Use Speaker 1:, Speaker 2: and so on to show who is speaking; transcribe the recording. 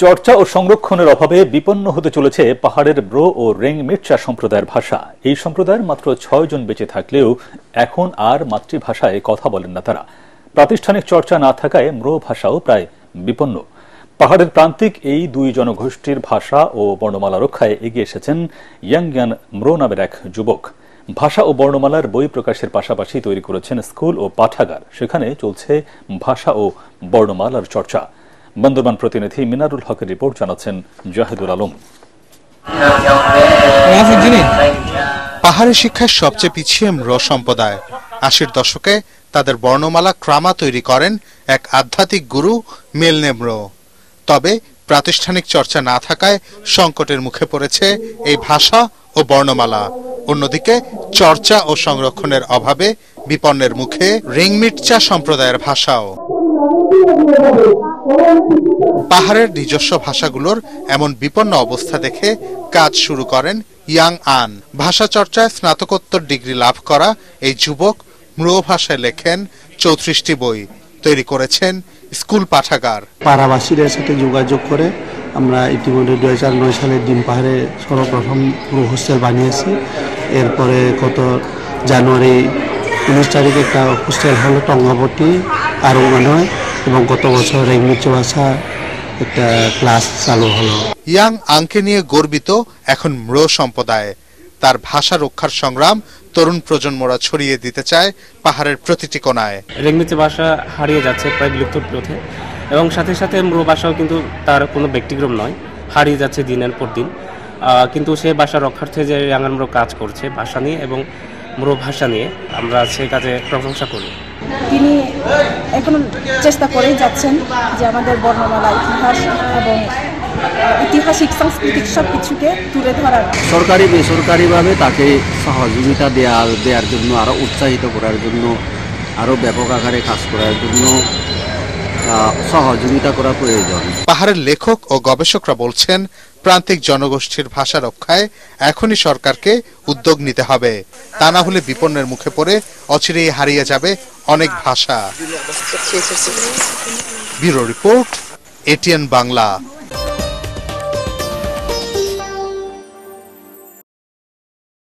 Speaker 1: চর্চা ও সংরক্ষণের অভাবে বিপন্ন হতে চলেছে পাহাড়ের ব্রো ও রেং মির্চা সম্প্রদায়ের ভাষা। এই সম্প্রদায়ের মাত্র ৬ জন বেঁচে থাকলেও এখন আর মাতৃভাষায় কথা বলেন না তারা। প্রাতিষ্ঠানিক চর্চা না থাকায় ম্রো ভাষাও প্রায় বিপন্ন। পাহাড়ের প্রান্তিক এই দুই জনগোষ্ঠীর ভাষা ও বর্ণমালা রক্ষায় এগিয়ে এসেছেন ইয়াংয়ান ম্রো নামের এক যুবক। ভাষা ও বর্ণমালার বই প্রকাশের পাশাপাশি তৈরি করেছেন স্কুল ও পাঠাগার। সেখানে চলছে ভাষা ও বর্ণমালার চর্চা। বান্দরবান প্রতিনিধি মিনারুল হকের রিপোর্ট, জানাচ্ছেন জাহিদুল আলম।
Speaker 2: পাহাড়ি শিক্ষায় সবচেয়ে পিছিয়ে ম্রো সম্প্রদায়। ৮০-র দশকে তাদের বর্ণমালা ক্রামা তৈরি করেন এক আধ্যাত্মিক গুরু মেলনে ম্রো। তবে প্রাতিষ্ঠানিক চর্চা না থাকায় সংকটের মুখে পড়েছে এই ভাষা ও বর্ণমালা। অন্যদিকে চর্চা ও সংরক্ষণের অভাবে বিপন্নের মুখে রেংমির্চা সম্প্রদায়ের ভাষাও। পাহাড়ের নিজস্ব ভাষাগুলোর এমন বিপন্ন অবস্থা দেখে কাজ শুরু করেন ইয়াং আন। ভাষা চর্চায় স্নাতকোত্তর ডিগ্রি লাভ করা এই যুবক ম্রো ভাষায় লেখেন ৩৪টি বই, তৈরি করেছেন স্কুল পাঠাগার।
Speaker 3: পাড়াবাসীদের সাথে যোগাযোগ করে আমরা ইতিমধ্যে ২০০৯ সালে ডিম পাহাড়ে সর্বপ্রথম ম্রো হোস্টেল বানিয়েছি। এরপরে গত জানুয়ারি ১৯ তারিখে একটা হোস্টেল হলো টঙ্গাবতী আর নয়, এবং গত বছর রেংমির্চা ভাষা একটা ক্লাস চালু হলো।
Speaker 2: ইয়াং আংকে নিয়ে গর্বিত এখন ম্রো সম্প্রদায়। তার ভাষা রক্ষার সংগ্রাম তরুণ প্রজন্মরা ছড়িয়ে দিতে চায় পাহাড়ের প্রতিটি কোণায়।
Speaker 4: রেংমির্চা ভাষা হারিয়ে যাচ্ছে প্রায় বিলুপ্ত পথে, এবং সাথে সাথে ম্রো ভাষাও কিন্তু তার কোনো ব্যতিক্রম নয়, হারিয়ে যাচ্ছে দিনের পর দিন। কিন্তু সে ভাষা রক্ষার্থে যে ইয়াংয়ান ম্রো কাজ করছে ভাষা নিয়ে এবং ম্রো ভাষা নিয়ে, আমরা সেই কাজে প্রশংসা করি।
Speaker 5: তিনি এখন চেষ্টা করেই যাচ্ছেন যে আমাদের বর্ণমালা, ইতিহাস এবং ঐতিহাসিক সাংস্কৃতিক সব কিছুকে তুলে ধরার।
Speaker 6: সরকারি বেসরকারিভাবে তাকে সহযোগিতা দেওয়ার জন্য, আরও উৎসাহিত করার জন্য, আরও ব্যাপক আকারে কাজ করার জন্য সহযোগিতা করা প্রয়োজন।
Speaker 2: পাহাড়ের লেখক ও গবেষকরা বলছেন, প্রান্তিক জনগোষ্ঠীর ভাষা রক্ষায় এখনই সরকারকে উদ্যোগ নিতে হবে। তা না হলে বিপন্নের মুখে পড়ে অচিরেই হারিয়ে যাবে অনেক ভাষা। Bureau report, ATN Bangla.